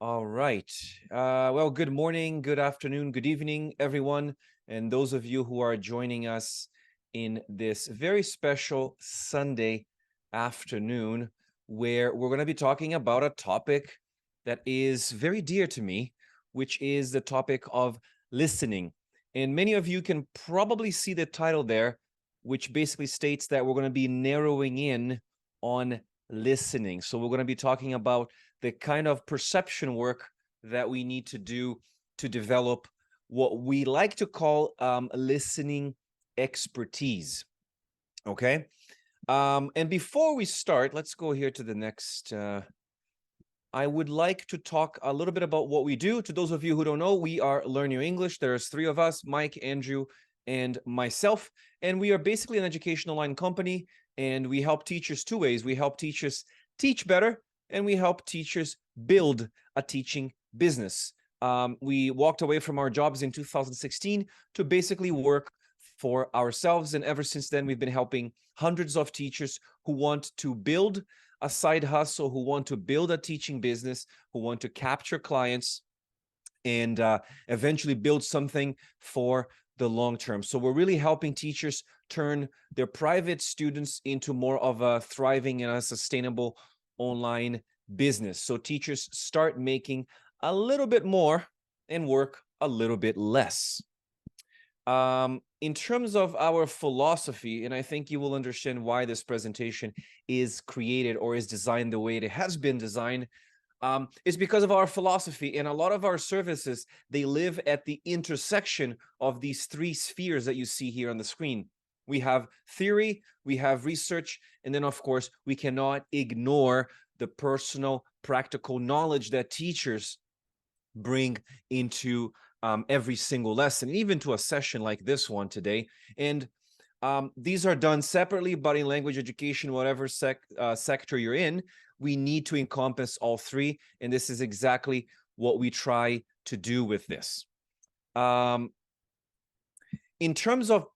All right. Well, good morning, good afternoon, good evening, everyone. And those of you who are joining us in this very special Sunday afternoon, where we're going to be talking about a topic that is very dear to me, which is the topic of listening. And many of you can probably see the title there, which basically states that we're going to be narrowing in on listening. So we're going to be talking about the kind of perception work that we need to do to develop what we like to call listening expertise. Okay. And before we start, let's go here to the next. I would like to talk a little bit about what we do. To those of you who don't know, we are Learn Your English. There's three of us, Mike, Andrew, and myself. And we are basically an education online company. And we help teachers two ways. We help teachers teach better, and we help teachers build a teaching business. We walked away from our jobs in 2016 to basically work for ourselves. And ever since then, we've been helping hundreds of teachers who want to build a side hustle, who want to build a teaching business, who want to capture clients and eventually build something for the long term. So we're really helping teachers turn their private students into more of a thriving and a sustainable online business. So teachers start making a little bit more and work a little bit less. In terms of our philosophy, and I think you will understand why this presentation is created or is designed the way it has been designed, is because of our philosophy. And a lot of our services, they live at the intersection of these three spheres that you see here on the screen. We have theory, we have research, and then, of course, we cannot ignore the personal, practical knowledge that teachers bring into every single lesson, even to a session like this one today. And these are done separately, but in language education, whatever sector you're in, we need to encompass all three. And this is exactly what we try to do with this. In terms of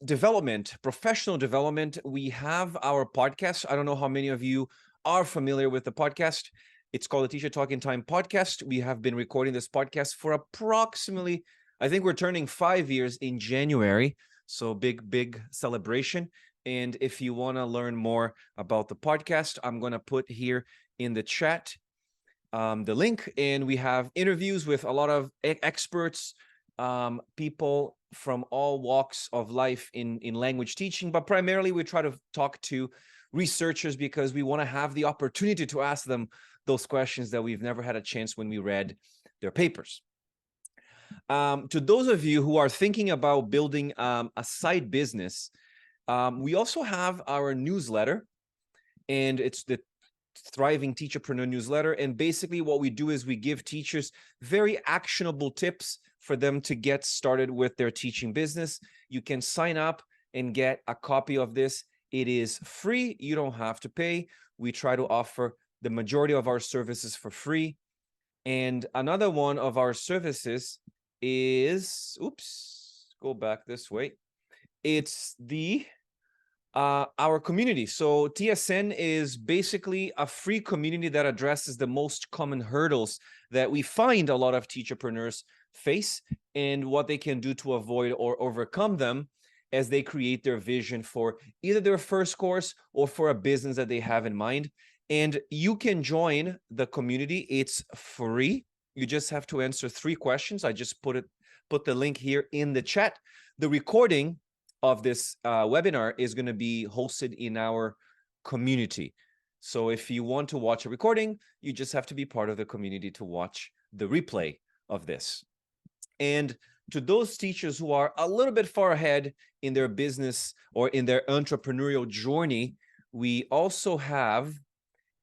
development, professional development, we have our podcast. I don't know how many of you are familiar with the podcast. It's called the Teacher Talking Time podcast. We have been recording this podcast for approximately, I think we're turning 5 years in January. So big celebration. And if you want to learn more about the podcast, I'm going to put here in the chat the link. And we have interviews with a lot of experts, people from all walks of life in language teaching. But primarily, we try to talk to researchers because we want to have the opportunity to ask them those questions that we've never had a chance when we read their papers. To those of you who are thinking about building a side business, we also have our newsletter, and it's the Thriving Teacherpreneur newsletter. And basically what we do is we give teachers very actionable tips for them to get started with their teaching business. You can sign up and get a copy of this. It is free. You don't have to pay. We try to offer the majority of our services for free. And another one of our services is, go back this way. It's the our community. So TSN is basically a free community that addresses the most common hurdles that we find a lot of teacherpreneurs face and what they can do to avoid or overcome them as they create their vision for either their first course or for a business that they have in mind. And you can join the community. It's free. You just have to answer 3 questions. I just put the link here in the chat. The recording of this webinar is going to be hosted in our community. So if you want to watch a recording, you just have to be part of the community to watch the replay of this. And to those teachers who are a little bit far ahead in their business or in their entrepreneurial journey, we also have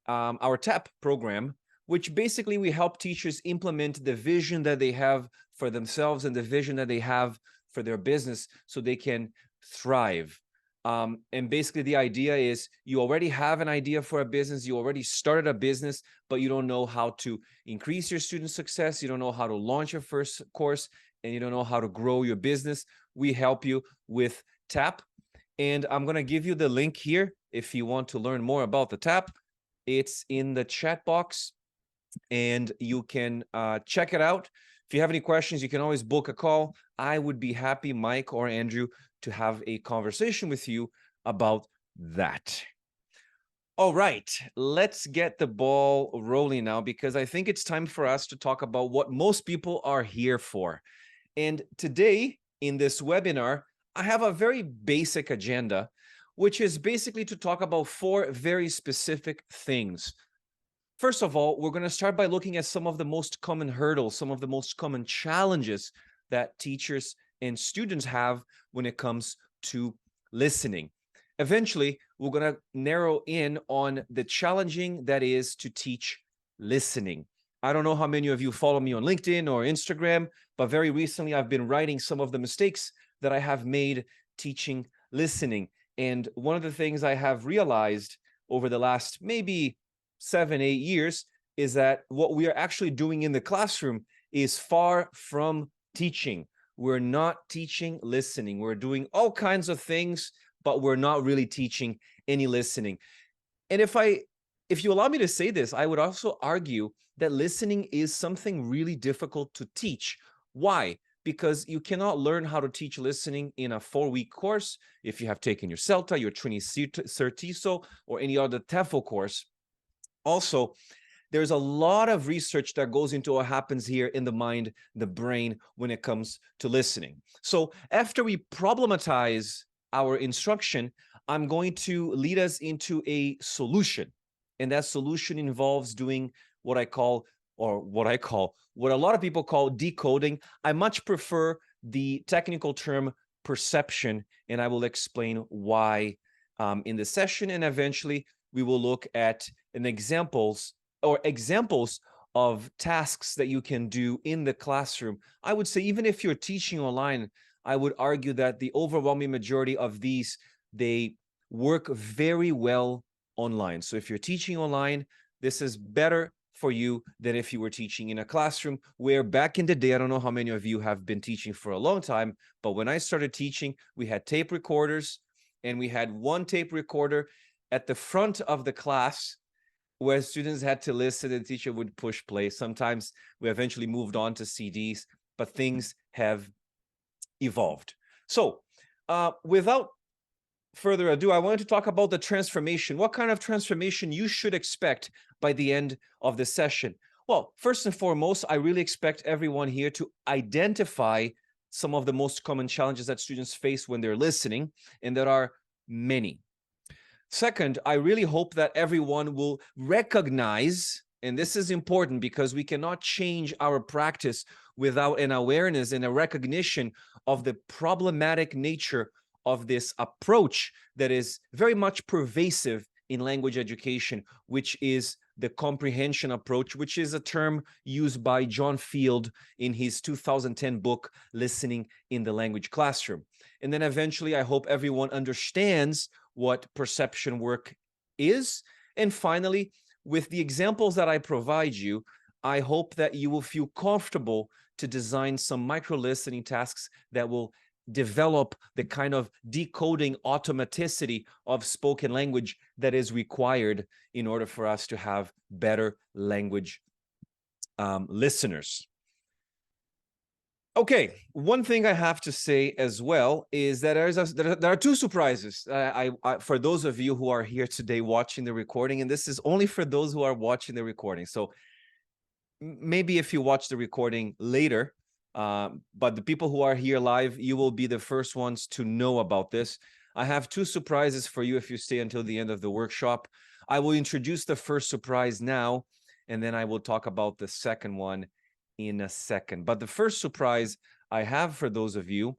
our TAP program, which basically we help teachers implement the vision that they have for themselves and the vision that they have for their business so they can thrive. And basically the idea is you already have an idea for a business, you already started a business, but you don't know how to increase your student success, you don't know how to launch your first course, and you don't know how to grow your business. We help you with TAP. And I'm going to give you the link here if you want to learn more about the TAP. It's in the chat box. and you can check it out. If you have any questions, you can always book a call. I would be happy, Mike or Andrew, to have a conversation with you about that. All right, let's get the ball rolling now, because I think it's time for us to talk about what most people are here for. And today in this webinar, I have a very basic agenda, which is basically to talk about 4 very specific things. First of all, we're going to start by looking at some of the most common hurdles, some of the most common challenges that teachers and students have when it comes to listening. Eventually, we're going to narrow in on the challenging that is to teach listening. I don't know how many of you follow me on LinkedIn or Instagram, but very recently I've been writing some of the mistakes that I have made teaching listening. And one of the things I have realized over the last maybe 7, 8 years is that what we are actually doing in the classroom is far from teaching. We're not teaching listening. We're doing all kinds of things, but we're not really teaching any listening. And if you allow me to say this, I would also argue that listening is something really difficult to teach. Why? Because you cannot learn how to teach listening in a 4-week course if you have taken your CELTA, your Trini Certiso, or any other TEFL course. Also, there's a lot of research that goes into what happens here in the mind, the brain, when it comes to listening. So after we problematize our instruction, I'm going to lead us into a solution. And that solution involves doing what a lot of people call decoding. I much prefer the technical term perception, and I will explain why in the session. And eventually, we will look at examples of tasks that you can do in the classroom. I would say even if you're teaching online, I would argue that the overwhelming majority of these, they work very well online. So if you're teaching online, this is better for you than if you were teaching in a classroom, where back in the day, I don't know how many of you have been teaching for a long time, but when I started teaching, we had tape recorders, and we had one tape recorder at the front of the class where students had to listen and the teacher would push play. Sometimes we eventually moved on to CDs, but things have evolved. So without further ado, I wanted to talk about the transformation. What kind of transformation you should expect by the end of the session? Well, first and foremost, I really expect everyone here to identify some of the most common challenges that students face when they're listening, and there are many. Second, I really hope that everyone will recognize, and this is important because we cannot change our practice without an awareness and a recognition of the problematic nature of this approach that is very much pervasive in language education, which is the comprehension approach, which is a term used by John Field in his 2010 book, Listening in the Language Classroom. And then eventually, I hope everyone understands what perception work is. And finally, with the examples that I provide you, I hope that you will feel comfortable to design some micro-listening tasks that will develop the kind of decoding automaticity of spoken language that is required in order for us to have better language listeners. Okay, one thing I have to say as well is that there are 2 surprises for those of you who are here today watching the recording, and this is only for those who are watching the recording. So maybe if you watch the recording later, but the people who are here live, you will be the first ones to know about this. I have 2 surprises for you if you stay until the end of the workshop. I will introduce the first surprise now, and then I will talk about the second one in a second. But the first surprise I have for those of you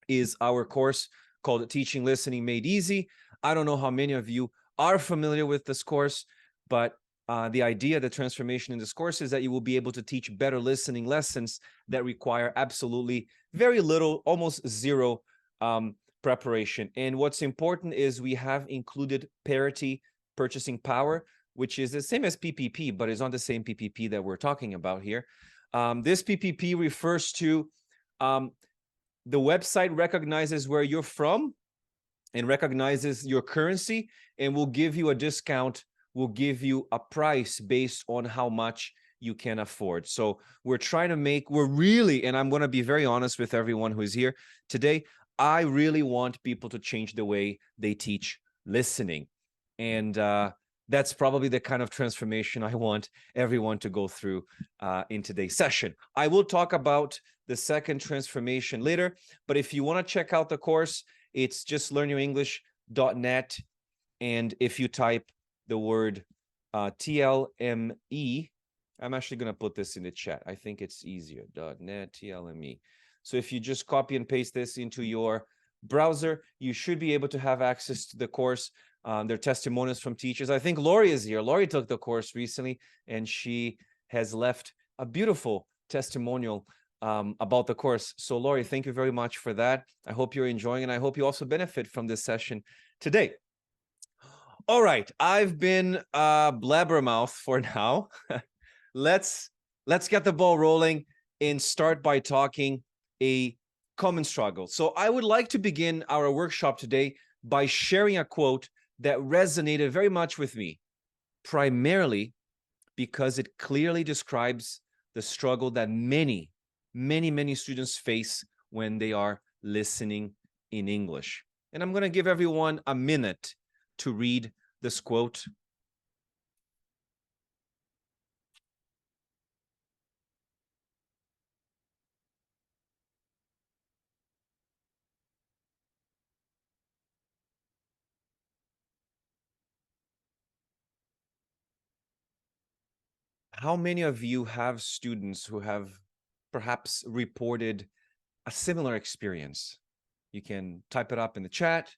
is our course called Teaching Listening Made Easy. I don't know how many of you are familiar with this course, but the idea, the transformation in this course is that you will be able to teach better listening lessons that require absolutely very little, almost zero preparation. And what's important is we have included parity purchasing power, which is the same as PPP, but is not the same PPP that we're talking about here. This PPP refers to the website recognizes where you're from and recognizes your currency and will give you a discount will give you a price based on how much you can afford. So we're really, and I'm going to be very honest with everyone who's here today, I really want people to change the way they teach listening. And that's probably the kind of transformation I want everyone to go through in today's session. I will talk about the second transformation later, but if you want to check out the course, it's just learnyorenglish.net. And if you type the word TLME, I'm actually going to put this in the chat. I think it's easier, .net TLME. So if you just copy and paste this into your browser, you should be able to have access to the course. There are testimonials from teachers. I think Lori is here. Lori took the course recently, and she has left a beautiful testimonial about the course. So Lori, thank you very much for that. I hope you're enjoying, and I hope you also benefit from this session today. All right, I've been blabbermouth for now. Let's get the ball rolling and start by talking a common struggle. So I would like to begin our workshop today by sharing a quote that resonated very much with me, primarily because it clearly describes the struggle that many students face when they are listening in English. And I'm going to give everyone a minute to read this quote. How many of you have students who have perhaps reported a similar experience? You can type it up in the chat.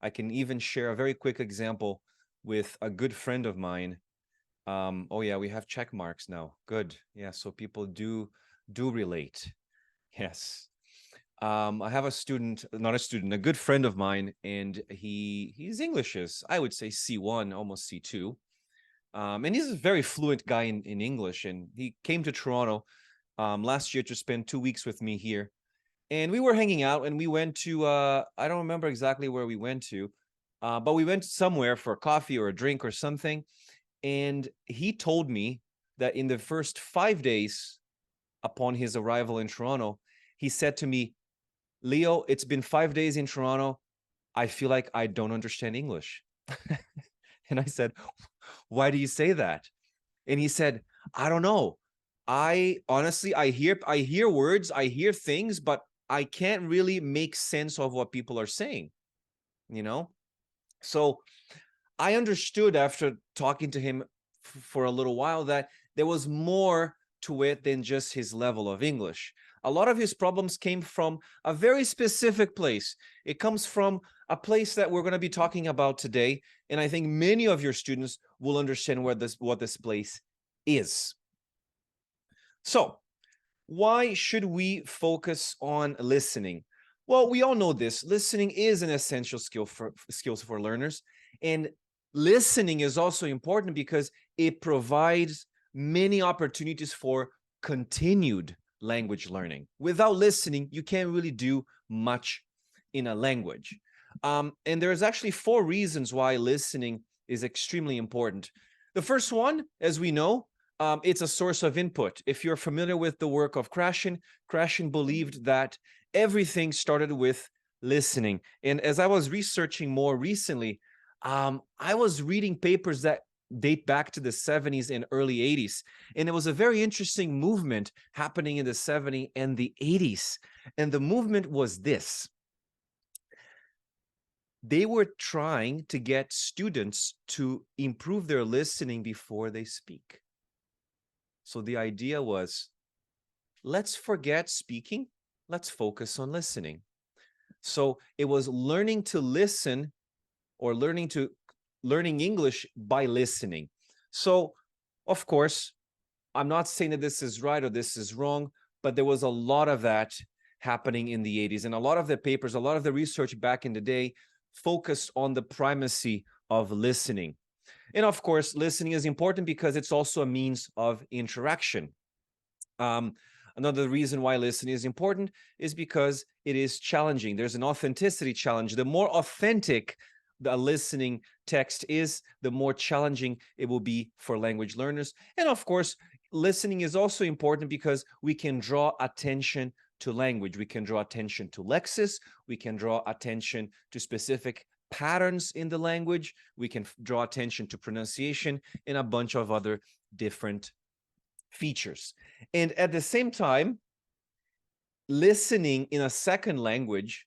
I can even share a very quick example with a good friend of mine. Oh yeah, we have check marks now. Good. Yeah, so people do relate. Yes. I have a student, not a student, a good friend of mine, and his English is, I would say, C1, almost C2. And he's a very fluent guy in English, and he came to Toronto last year to spend 2 weeks with me here. And we were hanging out, and we went to, I don't remember exactly where we went to, but we went somewhere for a coffee or a drink or something. And he told me that in the first 5 days upon his arrival in Toronto, he said to me, Leo, it's been 5 days in Toronto. I feel like I don't understand English. And I said, why do you say that? And he said, I don't know. I honestly, I hear words, I hear things, but I can't really make sense of what people are saying, you know? So I understood after talking to him for a little while that there was more to it than just his level of English. A lot of his problems came from a very specific place. It comes from a place that we're going to be talking about today, and I think many of your students will understand what this place is. So, why should we focus on listening? Well, we all know this. Listening is an essential skills for learners, and listening is also important because it provides many opportunities for continued language learning. Without listening, you can't really do much in a language. And there's actually 4 reasons why listening is extremely important. The first one, as we know, it's a source of input. If you're familiar with the work of Krashen believed that everything started with listening. And as I was researching more recently, I was reading papers that date back to the 70s and early 80s. And it was a very interesting movement happening in the 70s and the 80s. And the movement was this. They were trying to get students to improve their listening before they speak. So the idea was, let's forget speaking, let's focus on listening. So it was learning to listen or learning English by listening. So, of course, I'm not saying that this is right or this is wrong, but there was a lot of that happening in the 80s. And a lot of the papers, a lot of the research back in the day focused on the primacy of listening. And of course, listening is important because it's also a means of interaction. Another reason why listening is important is because it is challenging. There's an authenticity challenge. The more authentic the listening text is, the more challenging it will be for language learners. And of course, listening is also important because we can draw attention to language. We can draw attention to lexis. We can draw attention to specific patterns in the language. We can draw attention to pronunciation and a bunch of other different features. And at the same time, listening in a second language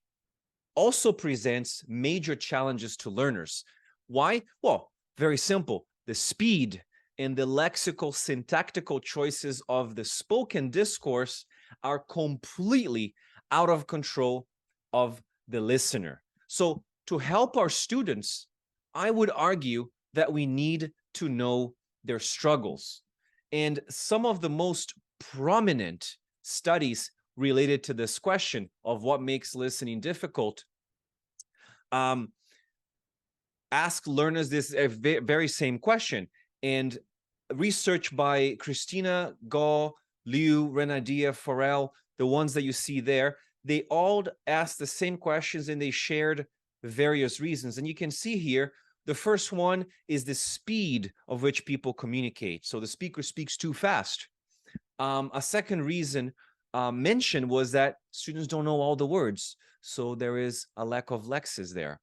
also presents major challenges to learners. Why? Well, very simple. The speed and the lexical syntactical choices of the spoken discourse are completely out of control of the listener. So to help our students, I would argue that we need to know their struggles. And some of the most prominent studies related to this question of what makes listening difficult ask learners this very same question. And research by Christina, Gall, Liu, Renadia, Farrell, the ones that you see there, they all asked the same questions and they shared various reasons. And you can see here, the first one is the speed of which people communicate. So the speaker speaks too fast. A second reason mentioned was that students don't know all the words. So there is a lack of lexis there.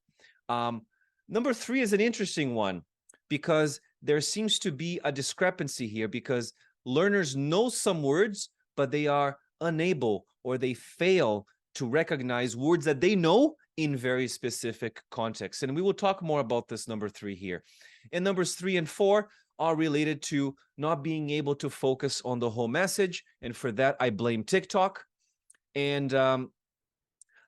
Number three is an interesting one because there seems to be a discrepancy here because learners know some words, but they are unable or they fail to recognize words that they know in very specific contexts. And we will talk more about this number three here. And numbers 3 and 4 are related to not being able to focus on the whole message. And for that, I blame TikTok. And the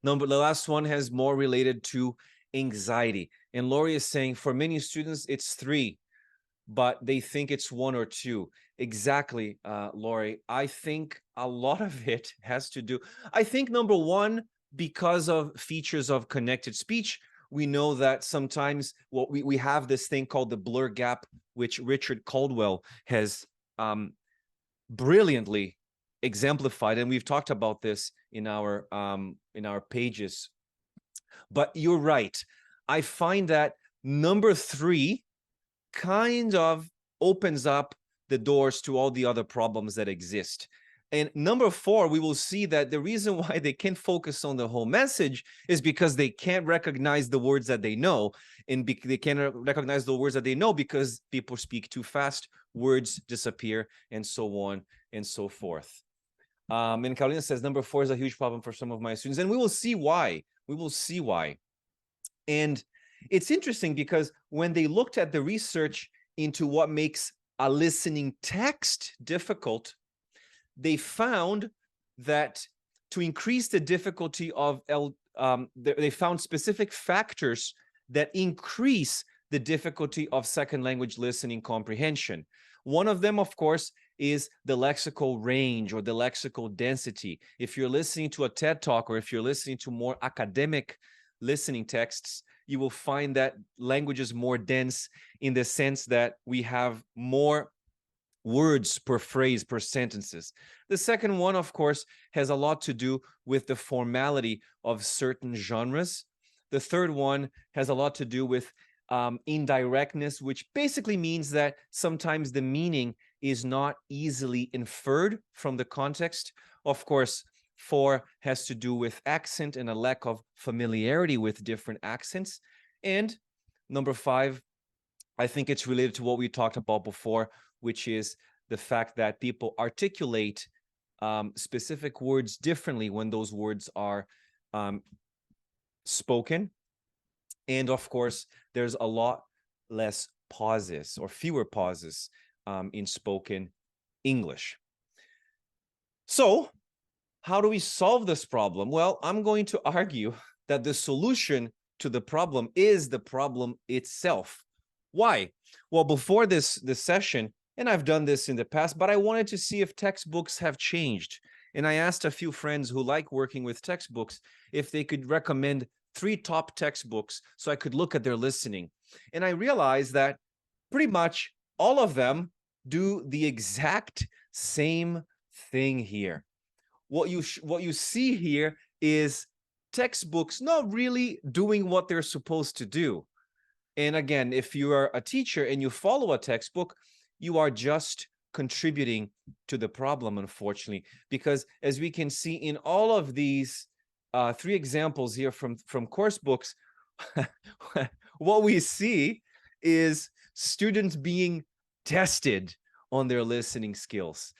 last one has more related to anxiety. And Lori is saying for many students, it's 3, but they think it's 1 or 2. Exactly, Lori. I think a lot of it has to do, I think number 1, because of features of connected speech, we know that sometimes we have this thing called the blur gap, which Richard Caldwell has brilliantly exemplified, and we've talked about this in our pages. But you're right. I find that number 3 kind of opens up the doors to all the other problems that exist. And number 4, we will see that the reason why they can't focus on the whole message is because they can't recognize the words that they know. And they can't recognize the words that they know because people speak too fast, words disappear, and so on and so forth. And Carolina says, number 4 is a huge problem for some of my students. And we will see why. We will see why. And it's interesting because when they looked at the research into what makes a listening text difficult, they found that to increase the difficulty of, they found specific factors that increase the difficulty of second language listening comprehension. One of them, of course, is the lexical range or the lexical density. If you're listening to a TED Talk or if you're listening to more academic listening texts, you will find that language is more dense in the sense that we have more words per phrase, per sentences. The second one, of course, has a lot to do with the formality of certain genres. The third one has a lot to do with indirectness, which basically means that sometimes the meaning is not easily inferred from the context. Of course, 4 has to do with accent and a lack of familiarity with different accents. And number 5, I think it's related to what we talked about before, which is the fact that people articulate specific words differently when those words are spoken. And of course, there's a lot less pauses or fewer pauses in spoken English. So how do we solve this problem? Well, I'm going to argue that the solution to the problem is the problem itself. Why? Well, before this session, and I've done this in the past, but I wanted to see if textbooks have changed. And I asked a few friends who like working with textbooks if they could recommend 3 top textbooks so I could look at their listening. And I realized that pretty much all of them do the exact same thing here. What you see here is textbooks not really doing what they're supposed to do. And again, if you are a teacher and you follow a textbook, you are just contributing to the problem, unfortunately, because as we can see in all of these 3 examples here from course books, what we see is students being tested on their listening skills.